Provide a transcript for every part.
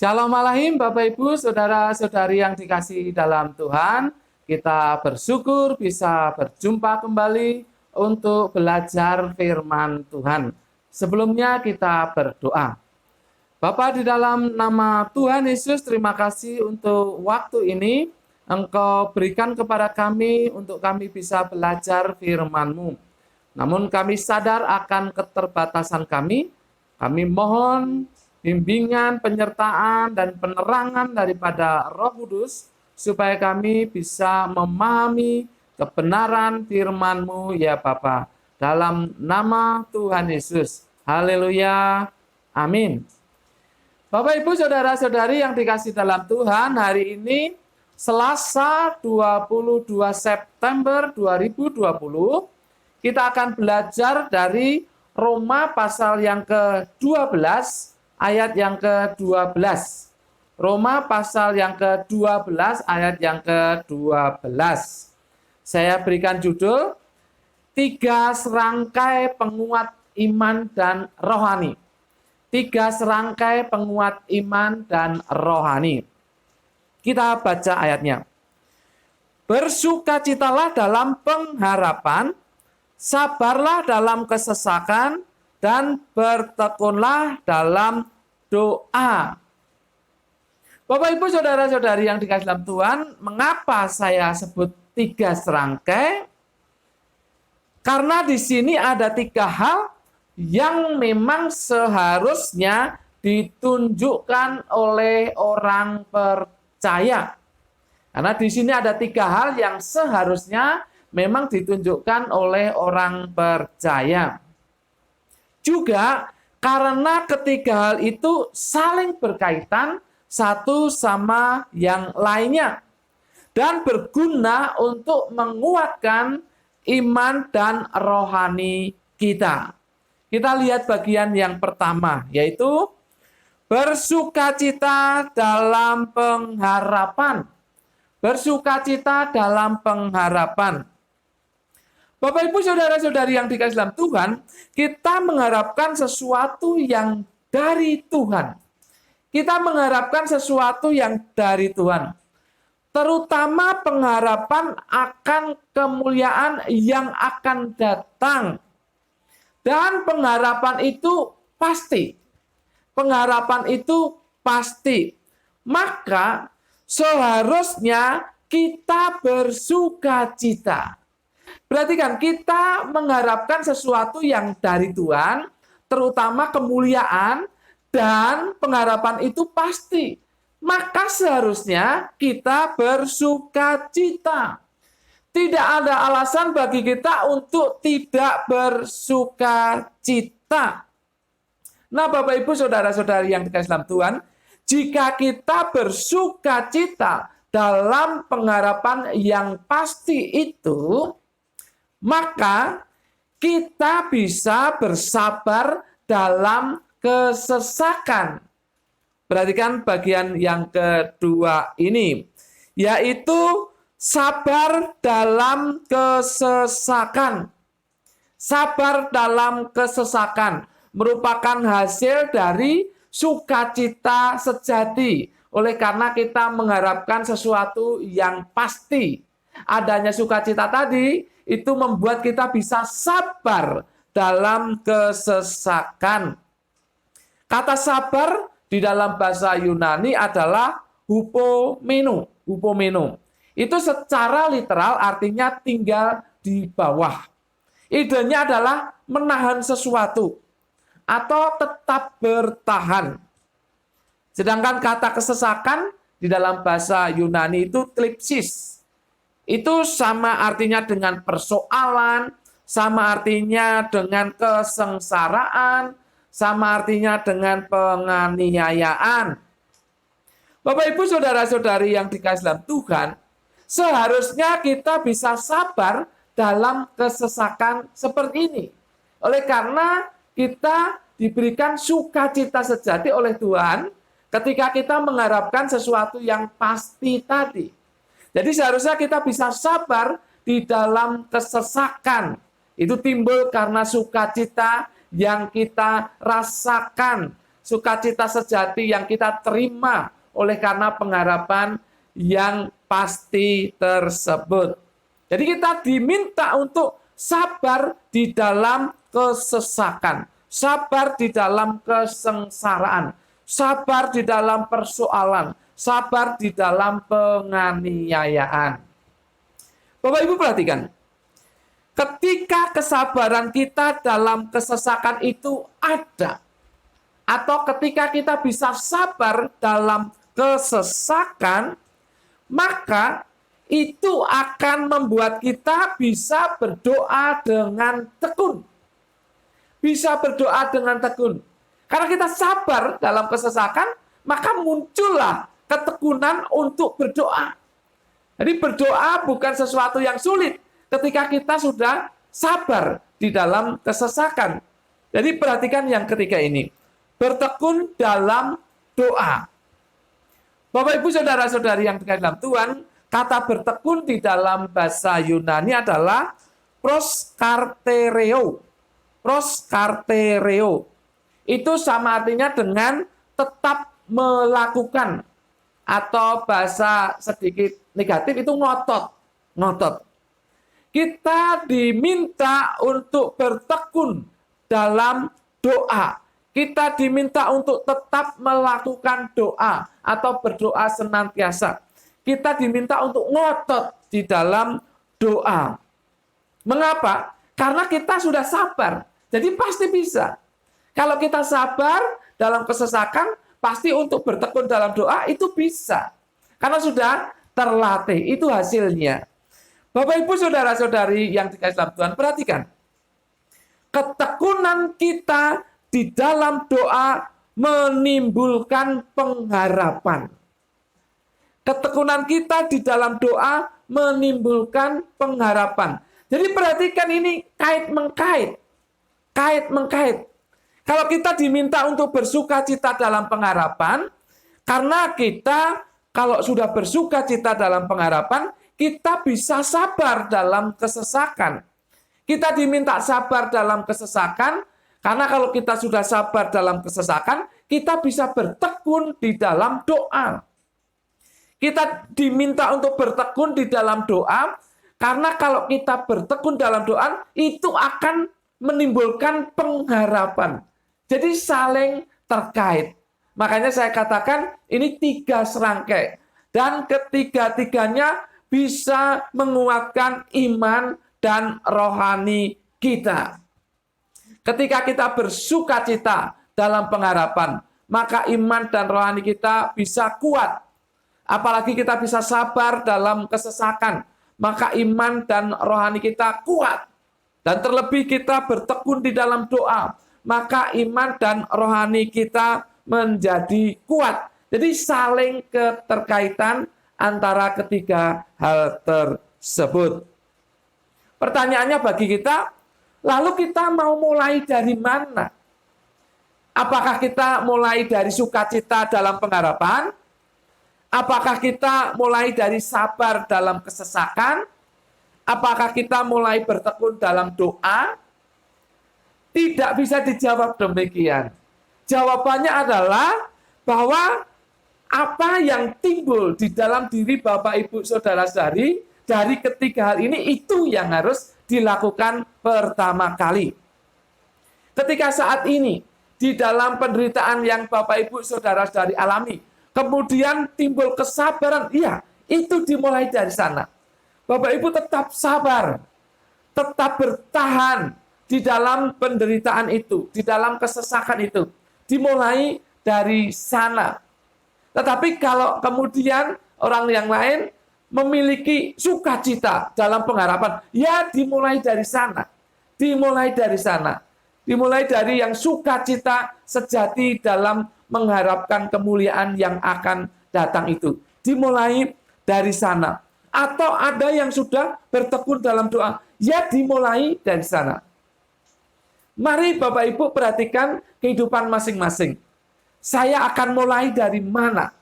Shalom Alaikum Bapak Ibu, Saudara-saudari yang dikasihi dalam Tuhan. Kita bersyukur bisa berjumpa kembali untuk belajar firman Tuhan. Sebelumnya kita berdoa. Bapa, di dalam nama Tuhan Yesus, terima kasih untuk waktu ini Engkau berikan kepada kami untuk kami bisa belajar firman-Mu. Namun kami sadar akan keterbatasan kami. Kami mohon bimbingan, penyertaan, dan penerangan daripada Roh Kudus, supaya kami bisa memahami kebenaran firman-Mu ya Bapa. Dalam nama Tuhan Yesus. Haleluya. Amin. Bapak, Ibu, Saudara-saudari yang dikasih dalam Tuhan, hari ini Selasa 22 September 2020, kita akan belajar dari Roma pasal yang ke-12, ayat yang ke-12. Roma pasal yang ke-12 ayat yang ke-12. Saya berikan judul 3 serangkai penguat iman dan rohani. 3 serangkai penguat iman dan rohani. Kita baca ayatnya. Bersukacitalah dalam pengharapan, sabarlah dalam kesesakan, dan bertekunlah dalam doa. Bapak, Ibu, Saudara-saudari yang dikasihi dalam Tuhan, mengapa saya sebut 3 serangkai? Karena di sini ada 3 hal yang memang seharusnya ditunjukkan oleh orang percaya. Karena di sini ada 3 hal yang seharusnya memang ditunjukkan oleh orang percaya. Juga karena ketiga hal itu saling berkaitan satu sama yang lainnya dan berguna untuk menguatkan iman dan rohani kita. Kita lihat bagian yang pertama, yaitu bersukacita dalam pengharapan. Bersukacita dalam pengharapan. Bapak, Ibu, Saudara-saudari yang dikasihi dalam Tuhan, kita mengharapkan sesuatu yang dari Tuhan. Kita mengharapkan sesuatu yang dari Tuhan. Terutama pengharapan akan kemuliaan yang akan datang. Dan pengharapan itu pasti. Pengharapan itu pasti. Maka seharusnya kita bersukacita. Berarti kan kita mengharapkan sesuatu yang dari Tuhan, terutama kemuliaan, dan pengharapan itu pasti. Maka seharusnya kita bersukacita. Tidak ada alasan bagi kita untuk tidak bersukacita. Nah, Bapak, Ibu, Saudara-saudari yang dikasihi dalam Tuhan, jika kita bersukacita dalam pengharapan yang pasti itu, maka kita bisa bersabar dalam kesesakan. Perhatikan bagian yang kedua ini, yaitu sabar dalam kesesakan. Sabar dalam kesesakan merupakan hasil dari sukacita sejati. Oleh karena kita mengharapkan sesuatu yang pasti. Adanya sukacita tadi itu membuat kita bisa sabar dalam kesesakan. Kata sabar di dalam bahasa Yunani adalah hupomeno. Hupomeno. Itu secara literal artinya tinggal di bawah. Idenya adalah menahan sesuatu atau tetap bertahan. Sedangkan kata kesesakan di dalam bahasa Yunani itu klipsis. Itu sama artinya dengan persoalan, sama artinya dengan kesengsaraan, sama artinya dengan penganiayaan. Bapak, Ibu, Saudara-saudari yang dikasihi dalam Tuhan, seharusnya kita bisa sabar dalam kesesakan seperti ini. Oleh karena kita diberikan sukacita sejati oleh Tuhan ketika kita mengharapkan sesuatu yang pasti tadi. Jadi seharusnya kita bisa sabar di dalam kesesakan. Itu timbul karena sukacita yang kita rasakan sukacita sejati yang kita terima oleh karena pengharapan yang pasti tersebut. Jadi kita diminta untuk sabar di dalam kesesakan, sabar di dalam kesengsaraan, sabar di dalam persoalan, sabar di dalam penganiayaan. Bapak Ibu perhatikan, ketika kesabaran kita dalam kesesakan itu ada, atau ketika kita bisa sabar dalam kesesakan, maka itu akan membuat kita bisa berdoa dengan tekun. Bisa berdoa dengan tekun. Karena kita sabar dalam kesesakan, maka muncullah ketekunan untuk berdoa. Jadi berdoa bukan sesuatu yang sulit ketika kita sudah sabar di dalam kesesakan. Jadi perhatikan yang ketiga ini. Bertekun dalam doa. Bapak Ibu saudara-saudari yang dekat dalam Tuhan, kata bertekun di dalam bahasa Yunani adalah proskartereo. Proskartereo. Itu sama artinya dengan tetap melakukan. Atau bahasa sedikit negatif itu ngotot. Ngotot. Kita diminta untuk bertekun dalam doa. Kita diminta untuk tetap melakukan doa atau berdoa senantiasa. Kita diminta untuk ngotot di dalam doa. Mengapa? Karena kita sudah sabar. Jadi pasti bisa. Kalau kita sabar dalam kesesakan, pasti untuk bertekun dalam doa itu bisa. Karena sudah terlatih. Itu hasilnya. Bapak Ibu saudara-saudari yang dikasihi dalam Tuhan, perhatikan. Ketekunan kita di dalam doa menimbulkan pengharapan. Ketekunan kita di dalam doa menimbulkan pengharapan. Jadi perhatikan ini kait-mengkait. Kait-mengkait. Kalau kita diminta untuk bersukacita dalam pengharapan, karena kita kalau sudah bersukacita dalam pengharapan, kita bisa sabar dalam kesesakan. Kita diminta sabar dalam kesesakan, karena kalau kita sudah sabar dalam kesesakan, kita bisa bertekun di dalam doa. Kita diminta untuk bertekun di dalam doa, karena kalau kita bertekun dalam doa, itu akan menimbulkan pengharapan. Jadi saling terkait. Makanya saya katakan ini 3 serangkai. Dan ketiga-tiganya bisa menguatkan iman dan rohani kita. Ketika kita bersukacita dalam pengharapan, maka iman dan rohani kita bisa kuat. Apalagi kita bisa sabar dalam kesesakan, maka iman dan rohani kita kuat. Dan terlebih kita bertekun di dalam doa, maka iman dan rohani kita menjadi kuat. Jadi saling keterkaitan antara ketiga hal tersebut. Pertanyaannya bagi kita, lalu kita mau mulai dari mana? Apakah kita mulai dari sukacita dalam pengharapan? Apakah kita mulai dari sabar dalam kesesakan? Apakah kita mulai bertekun dalam doa? Tidak bisa dijawab demikian. Jawabannya adalah bahwa apa yang timbul di dalam diri Bapak Ibu Saudara-saudari dari ketiga hal ini itu yang harus dilakukan pertama kali. Ketika saat ini di dalam penderitaan yang Bapak Ibu Saudara-saudari alami, kemudian timbul kesabaran, iya, itu dimulai dari sana. Bapak Ibu tetap sabar, tetap bertahan di dalam penderitaan itu, di dalam kesesakan itu. Dimulai dari sana. Tetapi kalau kemudian orang yang lain memiliki sukacita dalam pengharapan, ya dimulai dari sana. Dimulai dari sana. Dimulai dari yang sukacita sejati dalam mengharapkan kemuliaan yang akan datang itu. Dimulai dari sana. Atau ada yang sudah bertekun dalam doa, ya dimulai dari sana. Mari Bapak Ibu perhatikan kehidupan masing-masing. Saya akan mulai dari mana?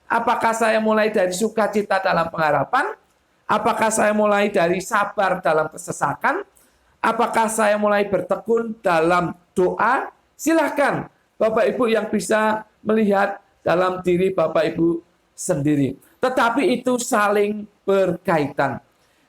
Apakah saya mulai dari sukacita dalam pengharapan? Apakah saya mulai dari sabar dalam kesesakan? Apakah saya mulai bertekun dalam doa? Silahkan Bapak Ibu yang bisa melihat dalam diri Bapak Ibu sendiri. Tetapi itu saling berkaitan.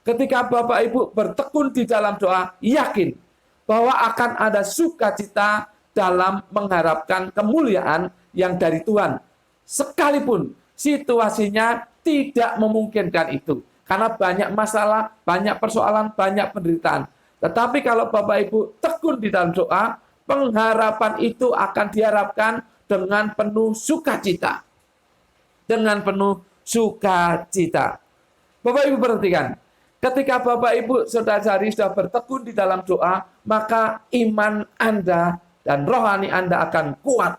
Ketika Bapak Ibu bertekun di dalam doa, yakin bahwa akan ada sukacita dalam mengharapkan kemuliaan yang dari Tuhan. Sekalipun situasinya tidak memungkinkan itu. Karena banyak masalah, banyak persoalan, banyak penderitaan. Tetapi kalau Bapak Ibu tekun di dalam doa, pengharapan itu akan diharapkan dengan penuh sukacita. Dengan penuh sukacita. Bapak Ibu perhatikan, ketika Bapak Ibu saudara-saudari sudah bertekun di dalam doa, maka iman Anda dan rohani Anda akan kuat.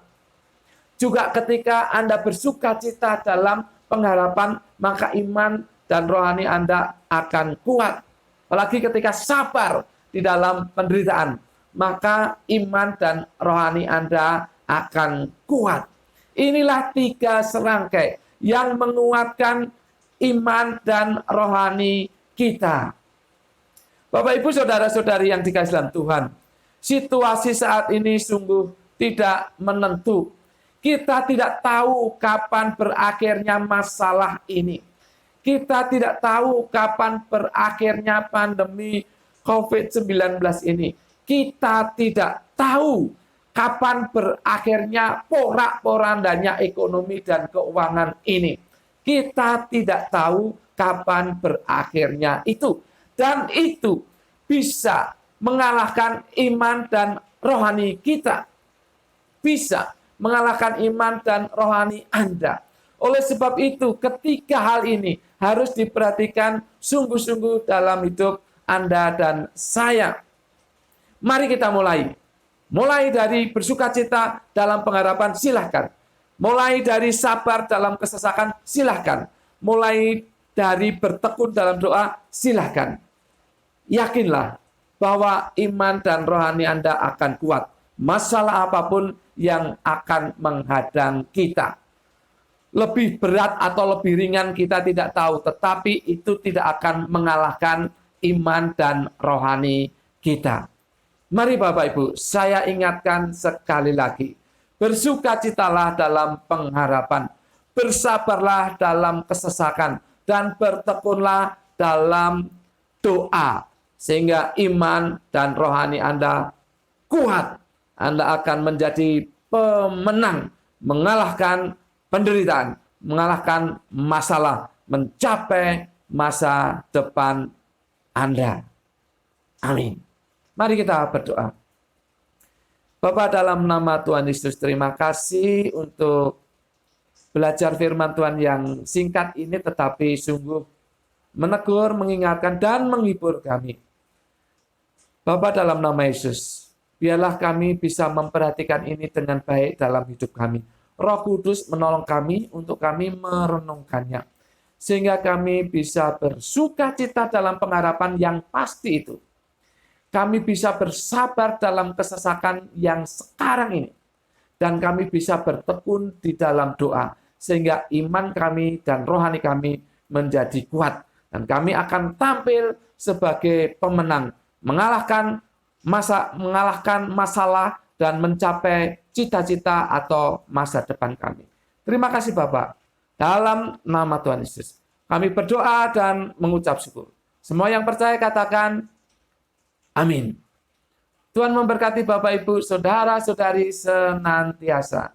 Juga ketika Anda bersukacita dalam pengharapan, maka iman dan rohani Anda akan kuat. Apalagi ketika sabar di dalam penderitaan, maka iman dan rohani Anda akan kuat. Inilah 3 serangkai yang menguatkan iman dan rohani kita. Bapak Ibu saudara-saudari yang dikasihi dalam Tuhan, situasi saat ini sungguh tidak menentu. Kita tidak tahu kapan berakhirnya masalah ini. Kita tidak tahu kapan berakhirnya pandemi COVID-19 ini. Kita tidak tahu kapan berakhirnya porak-porandanya ekonomi dan keuangan ini. Kita tidak tahu kapan berakhirnya itu. Dan itu bisa mengalahkan iman dan rohani kita. Bisa mengalahkan iman dan rohani Anda. Oleh sebab itu, ketiga hal ini harus diperhatikan sungguh-sungguh dalam hidup Anda dan saya. Mari kita mulai. Mulai dari bersukacita dalam pengharapan, silahkan. Mulai dari sabar dalam kesesakan, silahkan. Mulai dari bertekun dalam doa, silahkan. Yakinlah bahwa iman dan rohani Anda akan kuat. Masalah apapun yang akan menghadang kita. Lebih berat atau lebih ringan kita tidak tahu, tetapi itu tidak akan mengalahkan iman dan rohani kita. Mari Bapak Ibu, saya ingatkan sekali lagi. Bersukacitalah dalam pengharapan, bersabarlah dalam kesesakan, dan bertekunlah dalam doa. Sehingga iman dan rohani Anda kuat. Anda akan menjadi pemenang, mengalahkan penderitaan, mengalahkan masalah, mencapai masa depan Anda. Amin. Mari kita berdoa. Bapa, dalam nama Tuhan Yesus, terima kasih untuk belajar firman Tuhan yang singkat ini, tetapi sungguh menegur, mengingatkan, dan menghibur kami. Bapa, dalam nama Yesus, biarlah kami bisa memperhatikan ini dengan baik dalam hidup kami. Roh Kudus menolong kami untuk kami merenungkannya. Sehingga kami bisa bersukacita dalam pengharapan yang pasti itu. Kami bisa bersabar dalam kesesakan yang sekarang ini. Dan kami bisa bertekun di dalam doa. Sehingga iman kami dan rohani kami menjadi kuat. Dan kami akan tampil sebagai pemenang. Mengalahkan masalah dan mencapai cita-cita atau masa depan kami. Terima kasih Bapak. Dalam nama Tuhan Yesus, kami berdoa dan mengucap syukur. Semua yang percaya katakan amin. Tuhan memberkati Bapak Ibu, saudara-saudari senantiasa.